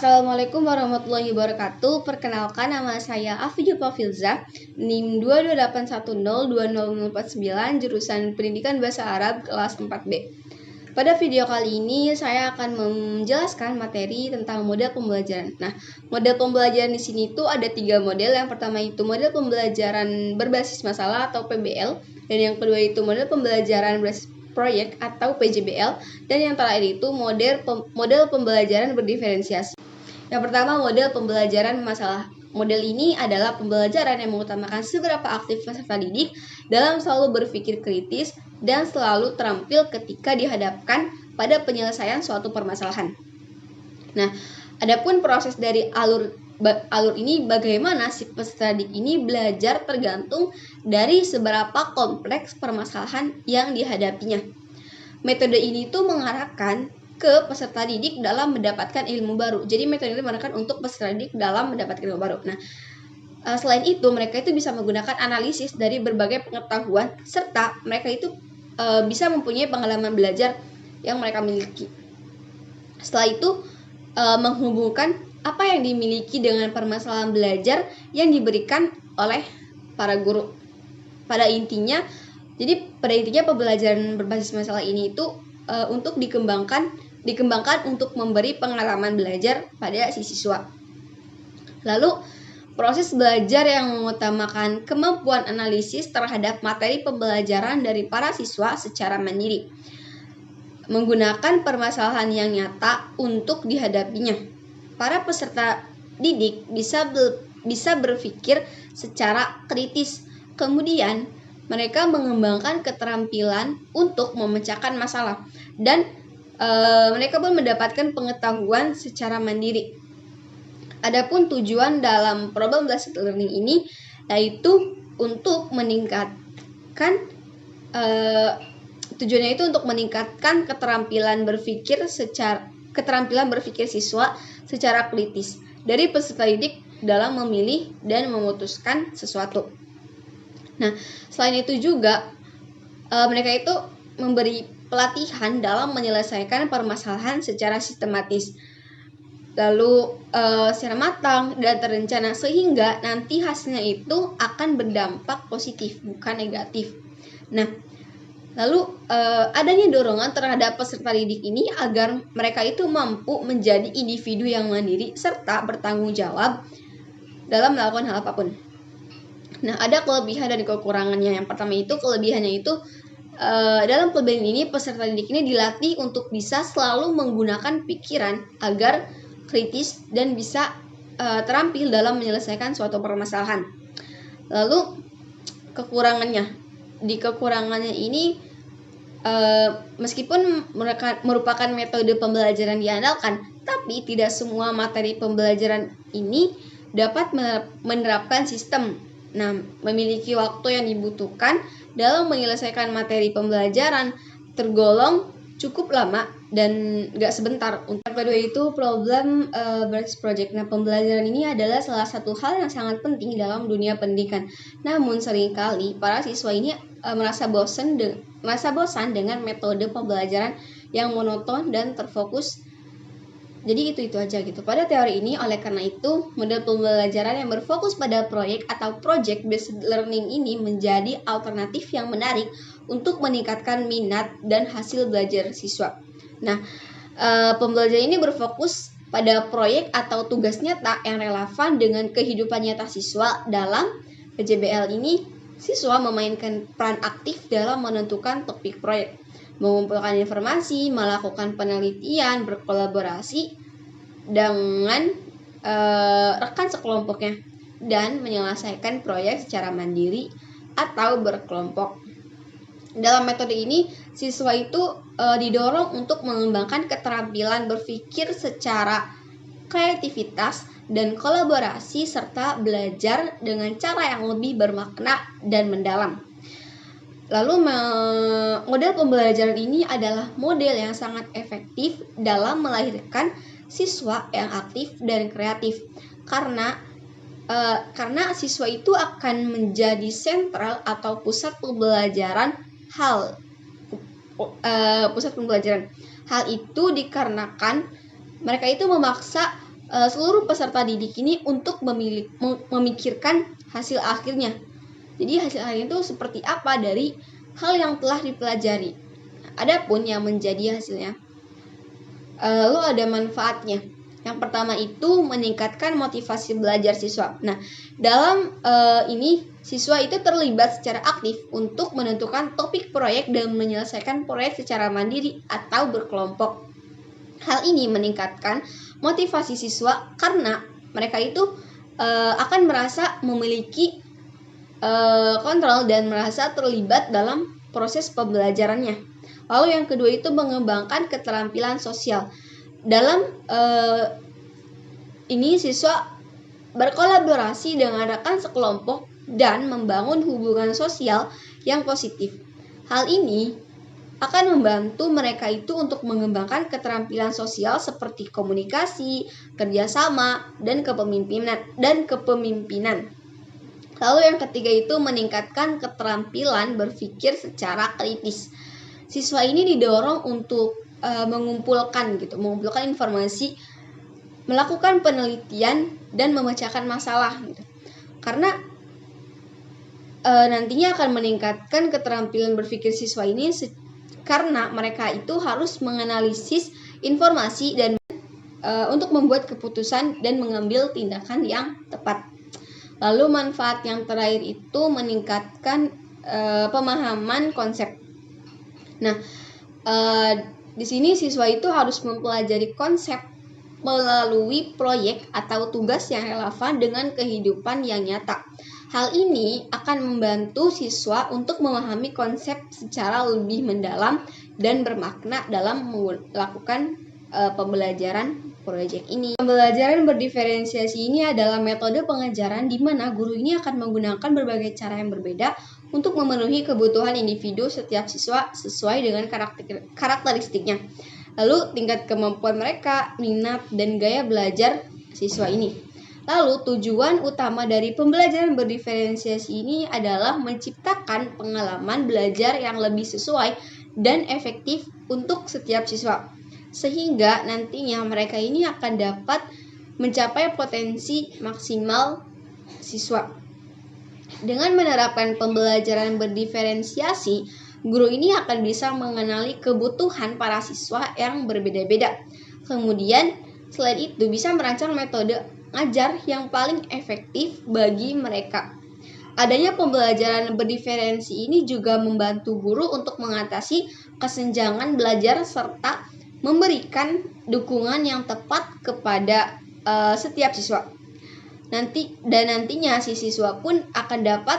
Assalamualaikum warahmatullahi wabarakatuh. Perkenalkan, nama saya Afijah Pafilza, NIM 228102049, jurusan Pendidikan Bahasa Arab kelas 4B. Pada video kali ini saya akan menjelaskan materi tentang model pembelajaran. Nah, model pembelajaran di sini tuh ada 3 model. Yang pertama itu model pembelajaran berbasis masalah atau PBL, dan yang kedua itu model pembelajaran berbasis proyek atau PJBL, dan yang terakhir itu model pembelajaran berdiferensiasi. Yang pertama, model pembelajaran masalah. Model ini adalah pembelajaran yang mengutamakan seberapa aktif peserta didik dalam selalu berpikir kritis dan selalu terampil ketika dihadapkan pada penyelesaian suatu permasalahan. Nah, adapun proses dari alur ini, bagaimana si peserta didik ini belajar tergantung dari seberapa kompleks permasalahan yang dihadapinya. Metode ini tuh mengarahkan ke peserta didik dalam mendapatkan ilmu baru. Jadi metode ini mengarahkan untuk peserta didik dalam mendapatkan ilmu baru. Nah, selain itu mereka itu bisa menggunakan analisis dari berbagai pengetahuan, serta mereka itu bisa mempunyai pengalaman belajar yang mereka miliki. Setelah itu menghubungkan apa yang dimiliki dengan permasalahan belajar yang diberikan oleh para guru. Pada intinya pembelajaran berbasis masalah ini itu untuk dikembangkan untuk memberi pengalaman belajar pada si siswa. Lalu, proses belajar yang mengutamakan kemampuan analisis terhadap materi pembelajaran dari para siswa secara mandiri, menggunakan permasalahan yang nyata untuk dihadapinya. Para peserta didik bisa berpikir secara kritis. Kemudian, mereka mengembangkan keterampilan untuk memecahkan masalah, dan mereka pun mendapatkan pengetahuan secara mandiri. Adapun tujuan dalam problem-based learning ini yaitu untuk meningkatkan keterampilan berpikir siswa secara kritis dari peserta didik dalam memilih dan memutuskan sesuatu. Nah, selain itu juga mereka itu memberi pelatihan dalam menyelesaikan permasalahan secara sistematis, lalu secara matang dan terencana, sehingga nanti hasilnya itu akan berdampak positif, bukan negatif. Nah, lalu adanya dorongan terhadap peserta didik ini agar mereka itu mampu menjadi individu yang mandiri serta bertanggung jawab dalam melakukan hal apapun. Nah, ada kelebihan dan kekurangannya. Yang pertama itu kelebihannya itu dalam kelebihan ini peserta didik ini dilatih untuk bisa selalu menggunakan pikiran agar kritis dan bisa terampil dalam menyelesaikan suatu permasalahan. Lalu kekurangannya, di kekurangannya ini meskipun merupakan metode pembelajaran diandalkan, tapi tidak semua materi pembelajaran ini dapat menerapkan sistem. Nah, memiliki waktu yang dibutuhkan dalam menyelesaikan materi pembelajaran tergolong cukup lama dan gak sebentar. Untuk kedua itu problem versus project. Nah, pembelajaran ini adalah salah satu hal yang sangat penting dalam dunia pendidikan. Namun seringkali para siswa ini merasa bosan dengan metode pembelajaran yang monoton dan terfokus. Jadi itu aja gitu. Pada teori ini, oleh karena itu, model pembelajaran yang berfokus pada proyek atau project based learning ini menjadi alternatif yang menarik untuk meningkatkan minat dan hasil belajar siswa. Nah, pembelajaran ini berfokus pada proyek atau tugas nyata yang relevan dengan kehidupan nyata siswa. Dalam PJBL ini, siswa memainkan peran aktif dalam menentukan topik proyek, mengumpulkan informasi, melakukan penelitian, berkolaborasi dengan rekan sekelompoknya, dan menyelesaikan proyek secara mandiri atau berkelompok. Dalam metode ini, siswa itu didorong untuk mengembangkan keterampilan berpikir secara kreativitas dan kolaborasi, serta belajar dengan cara yang lebih bermakna dan mendalam. Lalu model pembelajaran ini adalah model yang sangat efektif dalam melahirkan siswa yang aktif dan kreatif, karena siswa itu akan menjadi sentral atau pusat pembelajaran. Hal itu dikarenakan mereka itu memaksa seluruh peserta didik ini untuk memikirkan hasil akhirnya. Jadi hasil akhirnya itu seperti apa dari hal yang telah dipelajari. Adapun yang menjadi hasilnya, lalu ada manfaatnya. Yang pertama itu meningkatkan motivasi belajar siswa. Nah, dalam ini siswa itu terlibat secara aktif untuk menentukan topik proyek dan menyelesaikan proyek secara mandiri atau berkelompok. Hal ini meningkatkan motivasi siswa karena mereka itu akan merasa memiliki kontrol dan merasa terlibat dalam proses pembelajarannya. Lalu yang kedua itu mengembangkan keterampilan sosial. Dalam ini siswa berkolaborasi dengan rekan sekelompok dan membangun hubungan sosial yang positif. Hal ini akan membantu mereka itu untuk mengembangkan keterampilan sosial seperti komunikasi, kerjasama, dan kepemimpinan. Lalu yang ketiga itu meningkatkan keterampilan berpikir secara kritis. Siswa ini didorong untuk mengumpulkan informasi, melakukan penelitian dan memecahkan masalah gitu. Karena nantinya akan meningkatkan keterampilan berpikir siswa ini karena mereka itu harus menganalisis informasi dan untuk membuat keputusan dan mengambil tindakan yang tepat. Lalu manfaat yang terakhir itu meningkatkan pemahaman konsep. Nah, di sini siswa itu harus mempelajari konsep melalui proyek atau tugas yang relevan dengan kehidupan yang nyata. Hal ini akan membantu siswa untuk memahami konsep secara lebih mendalam dan bermakna dalam melakukan pembelajaran proyek ini. Pembelajaran berdiferensiasi ini adalah metode pengajaran di mana guru ini akan menggunakan berbagai cara yang berbeda untuk memenuhi kebutuhan individu setiap siswa sesuai dengan karakteristiknya. Lalu tingkat kemampuan mereka, minat, dan gaya belajar siswa ini. Lalu tujuan utama dari pembelajaran berdiferensiasi ini adalah menciptakan pengalaman belajar yang lebih sesuai dan efektif untuk setiap siswa. Sehingga nantinya mereka ini akan dapat mencapai potensi maksimal siswa. Dengan menerapkan pembelajaran berdiferensiasi, guru ini akan bisa mengenali kebutuhan para siswa yang berbeda-beda. Kemudian, selain itu bisa merancang metode ajar yang paling efektif bagi mereka. Adanya pembelajaran berdiferensi ini juga membantu guru untuk mengatasi kesenjangan belajar serta memberikan dukungan yang tepat kepada setiap siswa. Nantinya si siswa pun akan dapat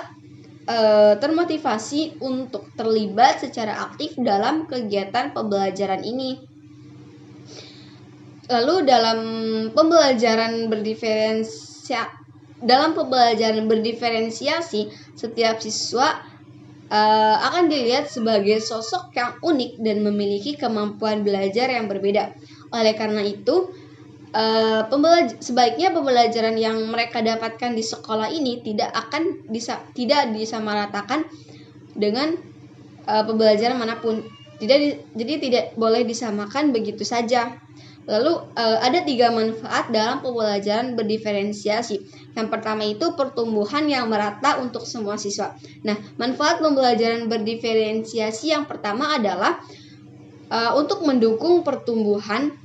termotivasi untuk terlibat secara aktif dalam kegiatan pembelajaran ini. Lalu dalam pembelajaran berdiferensiasi, setiap siswa akan dilihat sebagai sosok yang unik dan memiliki kemampuan belajar yang berbeda. Oleh karena itu, sebaiknya pembelajaran yang mereka dapatkan di sekolah ini tidak disamaratakan dengan pembelajaran manapun. Jadi tidak boleh disamakan begitu saja. Lalu ada 3 manfaat dalam pembelajaran berdiferensiasi. Yang pertama itu pertumbuhan yang merata untuk semua siswa. Nah, manfaat pembelajaran berdiferensiasi yang pertama adalah untuk mendukung pertumbuhan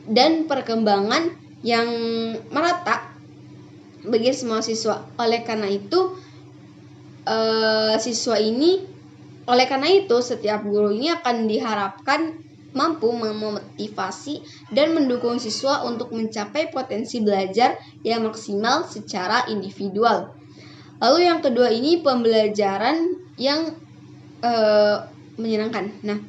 dan perkembangan yang merata bagi semua siswa. Oleh karena itu setiap guru ini akan diharapkan mampu memotivasi dan mendukung siswa untuk mencapai potensi belajar yang maksimal secara individual. Lalu yang kedua ini pembelajaran yang menyenangkan. Nah,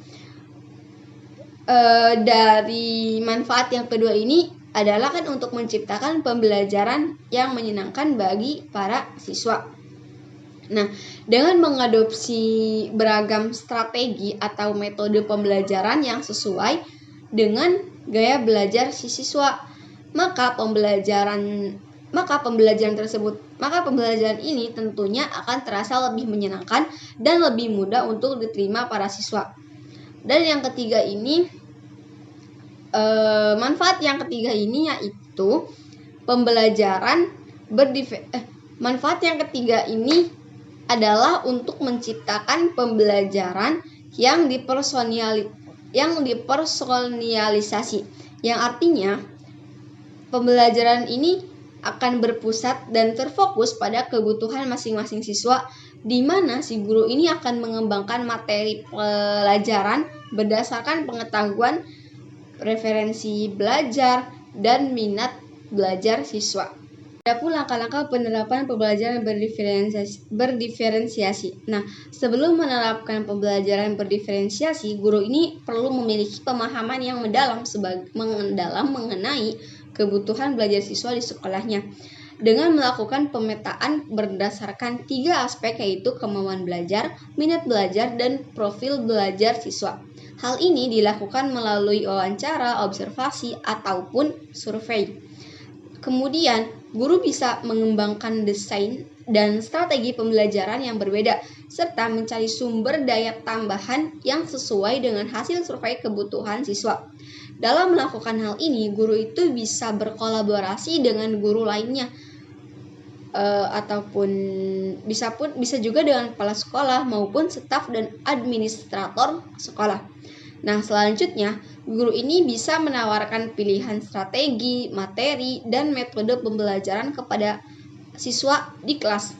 dari manfaat yang kedua ini adalah kan untuk menciptakan pembelajaran yang menyenangkan bagi para siswa. Nah, dengan mengadopsi beragam strategi atau metode pembelajaran yang sesuai dengan gaya belajar si siswa, maka pembelajaran ini tentunya akan terasa lebih menyenangkan dan lebih mudah untuk diterima para siswa. Dan yang ketiga ini, manfaat yang ketiga ini yaitu itu manfaat yang ketiga ini adalah untuk menciptakan pembelajaran yang dipersonalisasi, yang artinya pembelajaran ini akan berpusat dan terfokus pada kebutuhan masing-masing siswa, di mana si guru ini akan mengembangkan materi pelajaran berdasarkan pengetahuan, referensi belajar, dan minat belajar siswa. Ada pun langkah-langkah penerapan pembelajaran berdiferensiasi. Nah, sebelum menerapkan pembelajaran berdiferensiasi, guru ini perlu memiliki pemahaman yang mendalam mengenai kebutuhan belajar siswa di sekolahnya, dengan melakukan pemetaan berdasarkan 3 aspek, yaitu kemauan belajar, minat belajar, dan profil belajar siswa. Hal ini dilakukan melalui wawancara, observasi, ataupun survei. Kemudian, guru bisa mengembangkan desain dan strategi pembelajaran yang berbeda, serta mencari sumber daya tambahan yang sesuai dengan hasil survei kebutuhan siswa. Dalam melakukan hal ini, guru itu bisa berkolaborasi dengan guru lainnya, ataupun bisa juga dengan kepala sekolah maupun staf dan administrator sekolah. Nah, selanjutnya, guru ini bisa menawarkan pilihan strategi, materi, dan metode pembelajaran kepada siswa di kelas.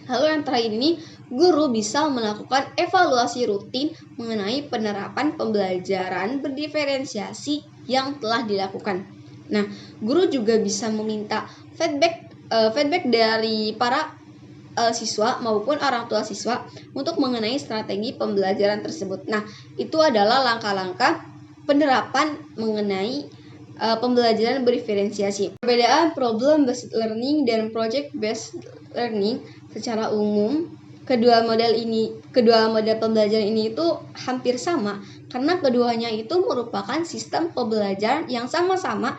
Lalu yang terakhir ini, guru bisa melakukan evaluasi rutin mengenai penerapan pembelajaran berdiferensiasi yang telah dilakukan. Nah, guru juga bisa meminta feedback dari para siswa maupun orang tua siswa untuk mengenai strategi pembelajaran tersebut. Nah, itu adalah langkah-langkah penerapan mengenai pembelajaran berdiferensiasi. Perbedaan problem-based learning dan project-based learning secara umum, kedua model pembelajaran ini itu hampir sama, karena keduanya itu merupakan sistem pembelajaran yang sama-sama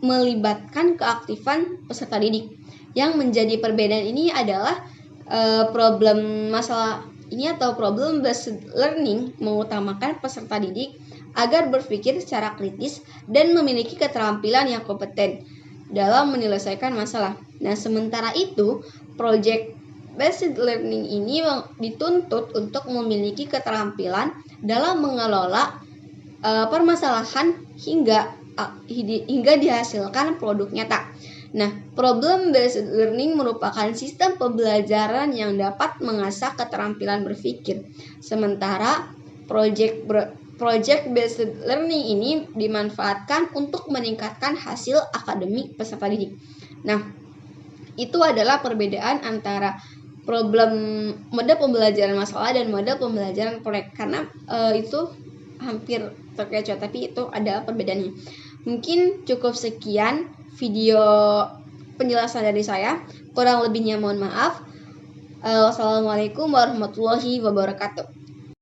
melibatkan keaktifan peserta didik. Yang menjadi perbedaan ini adalah problem based learning mengutamakan peserta didik agar berpikir secara kritis dan memiliki keterampilan yang kompeten dalam menyelesaikan masalah. Nah, sementara itu, project based learning ini dituntut untuk memiliki keterampilan dalam mengelola permasalahan hingga dihasilkan produk nyata. Nah, problem-based learning merupakan sistem pembelajaran yang dapat mengasah keterampilan berpikir. Sementara project-based learning ini dimanfaatkan untuk meningkatkan hasil akademik peserta didik. Nah, itu adalah perbedaan antara mode pembelajaran masalah dan mode pembelajaran proyek. Karena itu hampir terkecoh, tapi itu ada perbedaannya. Mungkin cukup sekian video penjelasan dari saya. Kurang lebihnya mohon maaf. Wassalamualaikum warahmatullahi wabarakatuh.